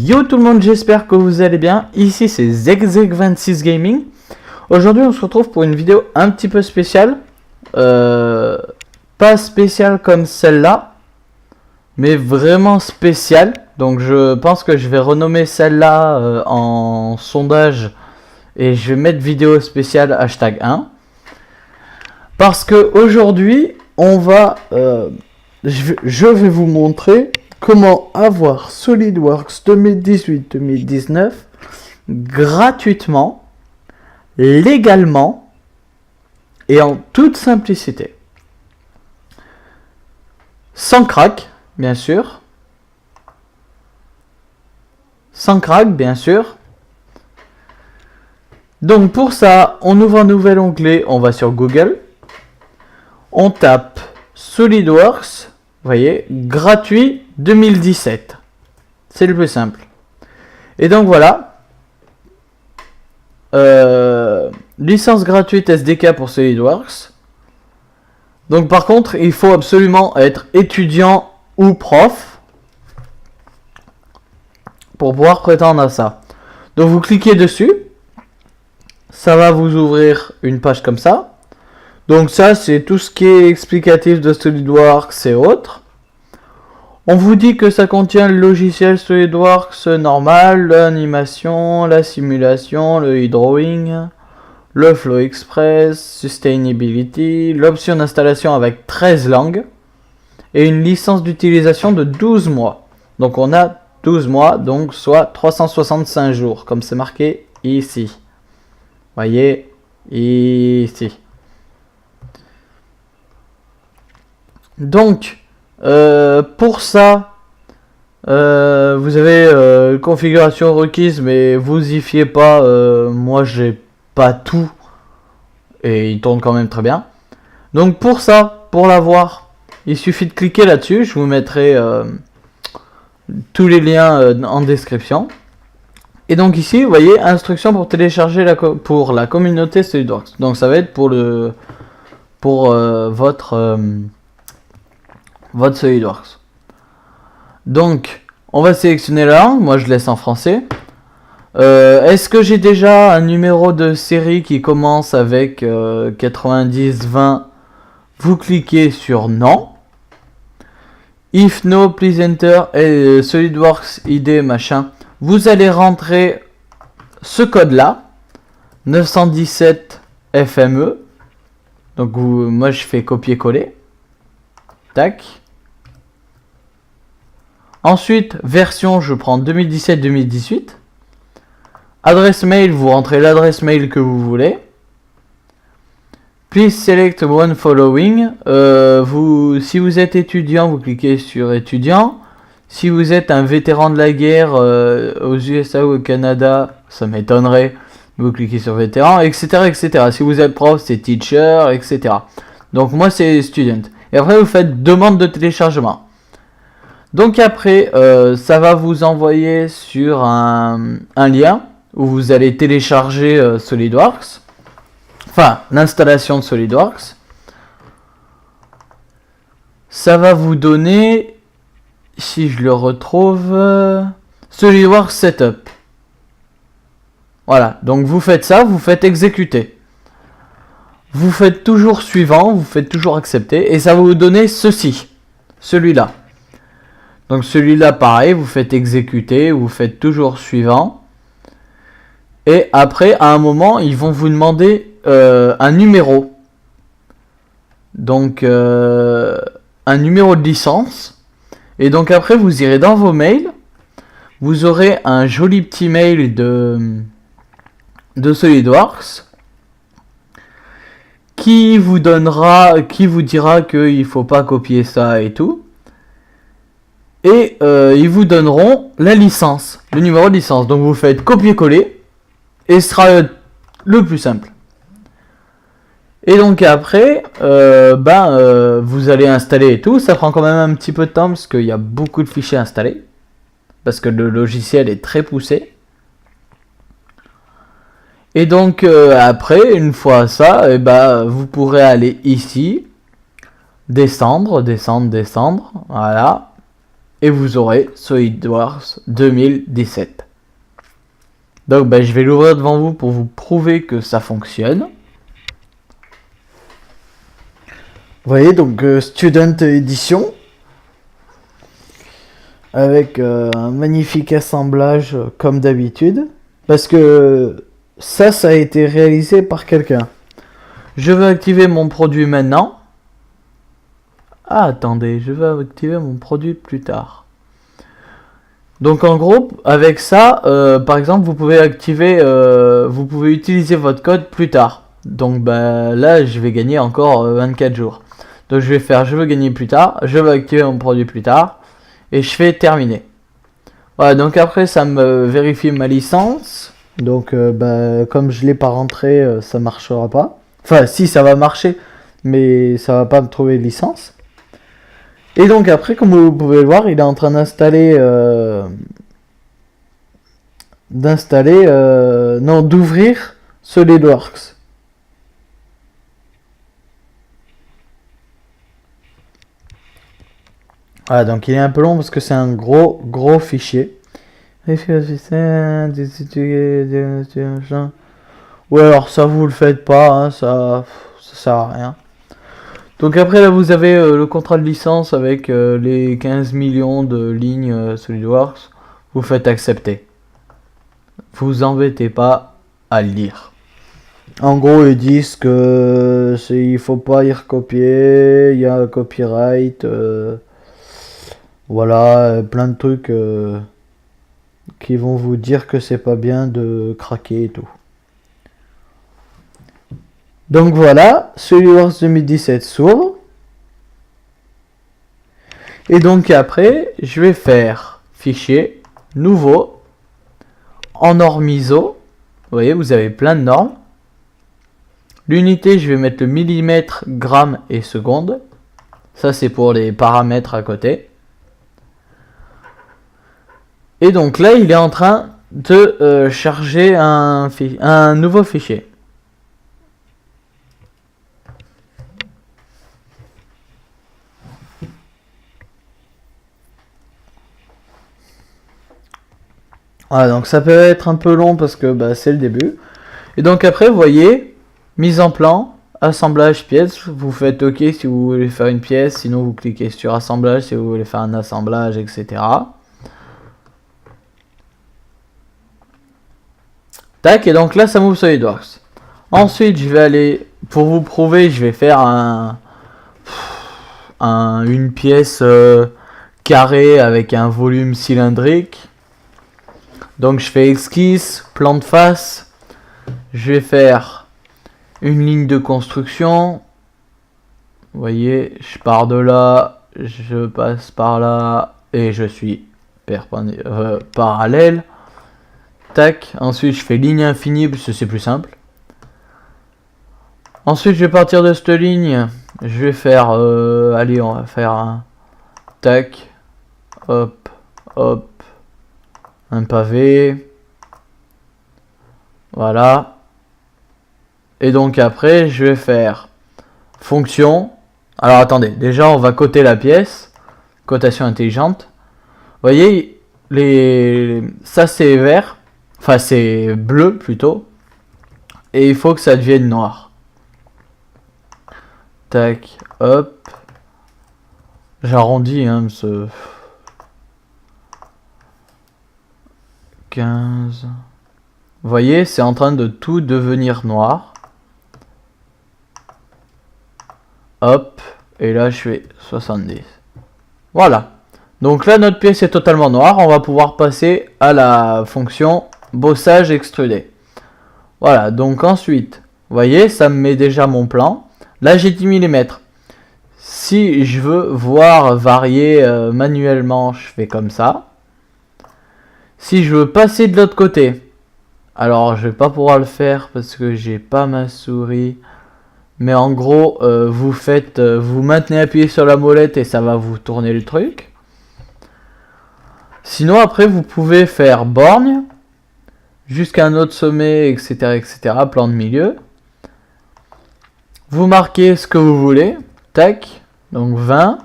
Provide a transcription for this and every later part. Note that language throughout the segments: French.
Yo tout le monde, j'espère que vous allez bien. Ici c'est Zexek26 Gaming. Aujourd'hui on se retrouve pour une vidéo un petit peu spéciale. Pas spéciale comme celle-là, mais vraiment spéciale. Donc je pense que je vais renommer celle-là en sondage. Et je vais mettre vidéo spéciale hashtag 1. Parce que aujourd'hui on va... je vais vous montrer comment avoir SolidWorks 2018-2019 gratuitement, légalement et en toute simplicité. Sans crack, bien sûr. Sans crack, bien sûr. Donc pour ça, on ouvre un nouvel onglet, on va sur Google. On tape SolidWorks. Vous voyez, gratuit 2017. C'est le plus simple. Et donc voilà. Licence gratuite SDK pour SolidWorks. Donc par contre, il faut absolument être étudiant ou prof pour pouvoir prétendre à ça. Donc vous cliquez dessus. Ça va vous ouvrir une page comme ça. Donc ça, c'est tout ce qui est explicatif de SolidWorks et autres. On vous dit que ça contient le logiciel SolidWorks normal, l'animation, la simulation, le e-drawing, le Flow Express, Sustainability, l'option d'installation avec 13 langues et une licence d'utilisation de 12 mois. Donc on a 12 mois, donc soit 365 jours, comme c'est marqué ici. Voyez, ici. Donc, pour ça, vous avez configuration requise, mais vous y fiez pas. Moi, j'ai pas tout et il tourne quand même très bien. Donc, pour ça, pour l'avoir, il suffit de cliquer là-dessus. Je vous mettrai tous les liens en description. Et donc ici, vous voyez, instructions pour télécharger pour la communauté SolidWorks. Donc, ça va être pour votre SolidWorks. Donc, on va sélectionner la langue. Moi, je laisse en français. Est-ce que j'ai déjà un numéro de série qui commence avec 90-20? Vous cliquez sur non. If no, please enter SolidWorks ID machin. Vous allez rentrer ce code-là, 917 FME. Donc, moi, je fais copier-coller. Tac. Ensuite, version, je prends 2017-2018. Adresse mail, vous rentrez l'adresse mail que vous voulez. Please select one following. Si vous êtes étudiant, vous cliquez sur étudiant. Si vous êtes un vétéran de la guerre aux USA ou au Canada, ça m'étonnerait. Vous cliquez sur vétéran, etc., etc. Si vous êtes prof, c'est teacher, etc. Donc moi, c'est student. Et après, vous faites demande de téléchargement. Donc après, ça va vous envoyer sur un lien où vous allez télécharger SolidWorks. Enfin, l'installation de SolidWorks. Ça va vous donner, si je le retrouve, SolidWorks Setup. Voilà, donc vous faites ça, vous faites exécuter. Vous faites toujours suivant, vous faites toujours accepter, et ça va vous donner ceci, celui-là. Donc celui-là, pareil, vous faites exécuter, vous faites toujours suivant. Et après, à un moment, ils vont vous demander un numéro. Donc, un numéro de licence. Et donc après, vous irez dans vos mails. Vous aurez un joli petit mail de SolidWorks. Qui vous dira qu'il ne faut pas copier ça et tout. Et ils vous donneront la licence, le numéro de licence. Donc vous faites copier-coller et ce sera le plus simple. Et donc après, vous allez installer et tout. Ça prend quand même un petit peu de temps parce qu'il y a beaucoup de fichiers à installer. Parce que le logiciel est très poussé. Et donc après, une fois ça, vous pourrez aller ici, descendre, voilà. et vous aurez SolidWorks 2017. Donc je vais l'ouvrir devant vous pour vous prouver que ça fonctionne. Vous voyez, donc Student Edition, avec un magnifique assemblage comme d'habitude, parce que ça a été réalisé par quelqu'un. Je veux activer mon produit maintenant. Ah, attendez, je veux activer mon produit plus tard. Donc en gros, avec ça, par exemple, vous pouvez utiliser votre code plus tard. Donc là, je vais gagner encore 24 jours. Donc je vais faire, je veux gagner plus tard, je veux activer mon produit plus tard, et je fais terminer. Voilà, donc après ça me vérifie ma licence. Donc comme je l'ai pas rentré, ça marchera pas. Enfin si, ça va marcher, mais ça va pas me trouver de licence. Et donc après, comme vous pouvez le voir, il est en train d'ouvrir SolidWorks. Voilà, donc il est un peu long parce que c'est un gros fichier. Ou alors ça vous le faites pas, hein, ça sert à rien. Donc après là vous avez le contrat de licence avec les 15 millions de lignes SolidWorks. Vous faites accepter. Vous embêtez pas à le lire. En gros ils disent que il faut pas y recopier, il y a un copyright. Voilà, plein de trucs qui vont vous dire que c'est pas bien de craquer et tout. Donc voilà, SolidWorks 2017 s'ouvre. Et donc après, je vais faire fichier, nouveau, en norme ISO. Vous voyez, vous avez plein de normes. L'unité, je vais mettre le millimètre, gramme et seconde. Ça, c'est pour les paramètres à côté. Et donc là, il est en train de charger un nouveau fichier. Voilà, donc ça peut être un peu long parce que c'est le début. Et donc après, vous voyez, mise en plan, assemblage pièce. Vous faites OK si vous voulez faire une pièce, sinon vous cliquez sur assemblage si vous voulez faire un assemblage, etc. Tac, et donc là ça m'ouvre SolidWorks. Ensuite je vais aller, pour vous prouver, je vais faire une pièce carrée avec un volume cylindrique. Donc je fais esquisse, plan de face. Je vais faire une ligne de construction. Vous voyez, je pars de là, je passe par là et je suis parallèle. Tac, ensuite je fais ligne infinie parce que c'est plus simple. Ensuite je vais partir de cette ligne, je vais faire, allez on va faire un tac, hop, hop, un pavé, voilà. Et donc après je vais faire fonction. Alors attendez, déjà on va coter la pièce, cotation intelligente. Vous voyez, ça c'est vert. Enfin, c'est bleu plutôt. Et il faut que ça devienne noir. Tac, hop. J'arrondis, hein, ce 15. Vous voyez, c'est en train de tout devenir noir. Hop. Et là, je fais 70. Voilà. Donc là, notre pièce est totalement noire. On va pouvoir passer à la fonction bossage extrudé. Voilà, donc ensuite, vous voyez, ça me met déjà mon plan. Là, j'ai 10 mm. Si je veux voir varier manuellement, je fais comme ça. Si je veux passer de l'autre côté, alors je vais pas pouvoir le faire parce que j'ai pas ma souris. Mais en gros, vous maintenez appuyé sur la molette et ça va vous tourner le truc. Sinon, après, vous pouvez faire borgne jusqu'à un autre sommet, etc., etc., plan de milieu. Vous marquez ce que vous voulez, tac, donc 20,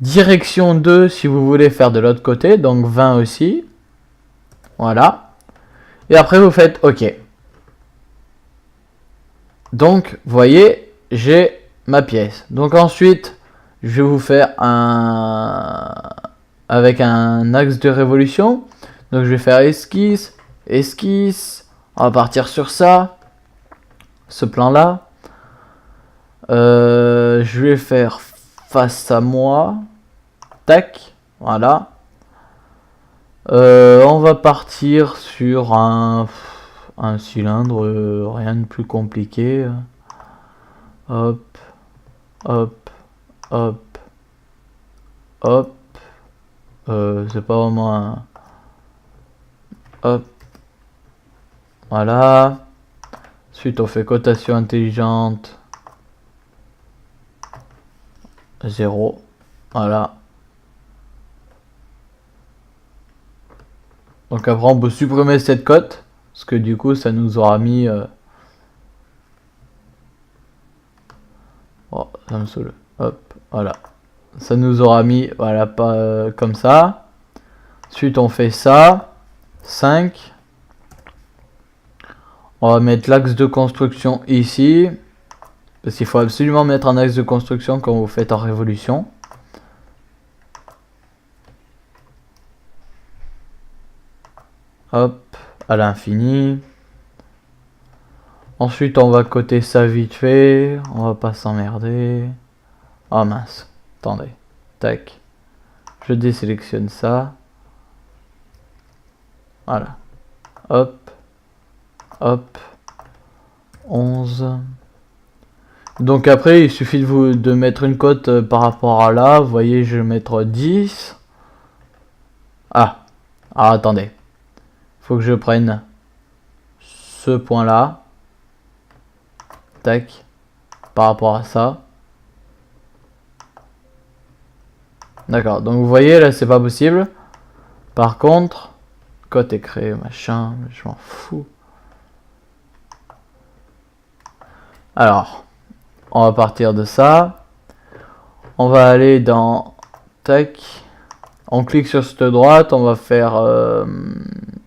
Direction 2 si vous voulez faire de l'autre côté, donc 20 aussi. Voilà. Et après vous faites OK. Donc, vous voyez, j'ai ma pièce. Donc ensuite, je vais vous faire avec un axe de révolution. Donc je vais faire esquisse, esquisse. On va partir sur ça. Ce plan-là. Je vais faire face à moi. Tac. Voilà. On va partir sur un cylindre, rien de plus compliqué. Hop, hop, hop, hop. C'est pas vraiment un... Hop. Voilà. Ensuite, on fait cotation intelligente. 0. Voilà. Donc après, on peut supprimer cette cote. Parce que du coup, ça nous aura mis... Oh, ça me saoule. Hop, voilà. Ça nous aura mis, voilà, pas comme ça. Ensuite, on fait ça. 5. On va mettre l'axe de construction ici. Parce qu'il faut absolument mettre un axe de construction quand vous faites en révolution. Hop, à l'infini. Ensuite, on va coter ça vite fait. On va pas s'emmerder. Oh mince, attendez. Tac. Je désélectionne ça. Voilà. Hop. Hop. 11. Donc après, il suffit de mettre une cote par rapport à là. Vous voyez, je vais mettre 10. Ah. Ah, attendez. Faut que je prenne ce point-là. Tac. Par rapport à ça. D'accord. Donc vous voyez, là, c'est pas possible. Par contre, cote est créé, machin. Je m'en fous. Alors, on va partir de ça. On va aller dans... Tac. On clique sur cette droite. On va faire...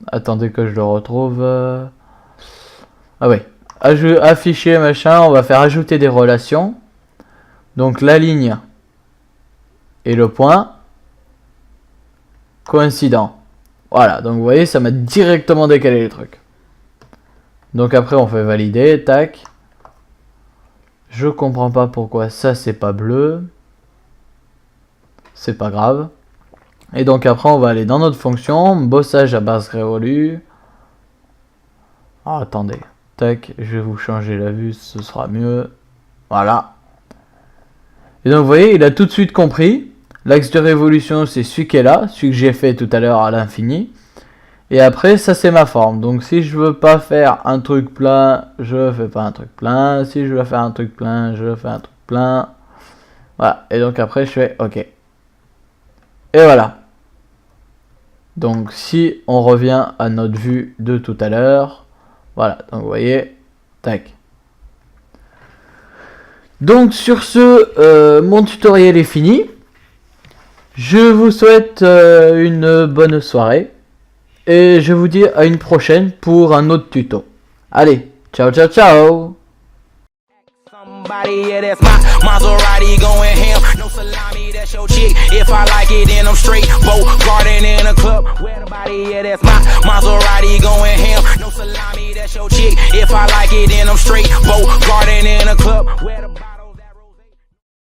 Attendez que je le retrouve. Ah oui. Afficher, machin. On va faire ajouter des relations. Donc la ligne et le point. Coïncident. Voilà. Donc vous voyez, ça m'a directement décalé les trucs. Donc après, on fait valider. Tac. Je comprends pas pourquoi ça c'est pas bleu. C'est pas grave. Et donc après on va aller dans notre fonction. Bossage à base révolue. Ah, attendez. Tac. Je vais vous changer la vue. Ce sera mieux. Voilà. Et donc vous voyez il a tout de suite compris. L'axe de révolution c'est celui qui est là. Celui que j'ai fait tout à l'heure à l'infini. Et après, ça c'est ma forme. Donc si je veux pas faire un truc plein, je fais pas un truc plein. Si je veux faire un truc plein, je fais un truc plein. Voilà. Et donc après, je fais OK. Et voilà. Donc si on revient à notre vue de tout à l'heure. Voilà. Donc vous voyez. Tac. Donc sur ce, mon tutoriel est fini. Je vous souhaite une bonne soirée. Et je vous dis à une prochaine pour un autre tuto. Allez, ciao ciao ciao. Somebody, yeah, that's my Maserati going ham. No salami, that's your chick. If I like it, then I'm straight. Boat garden in a club. Where the body, yeah, that's my Maserati.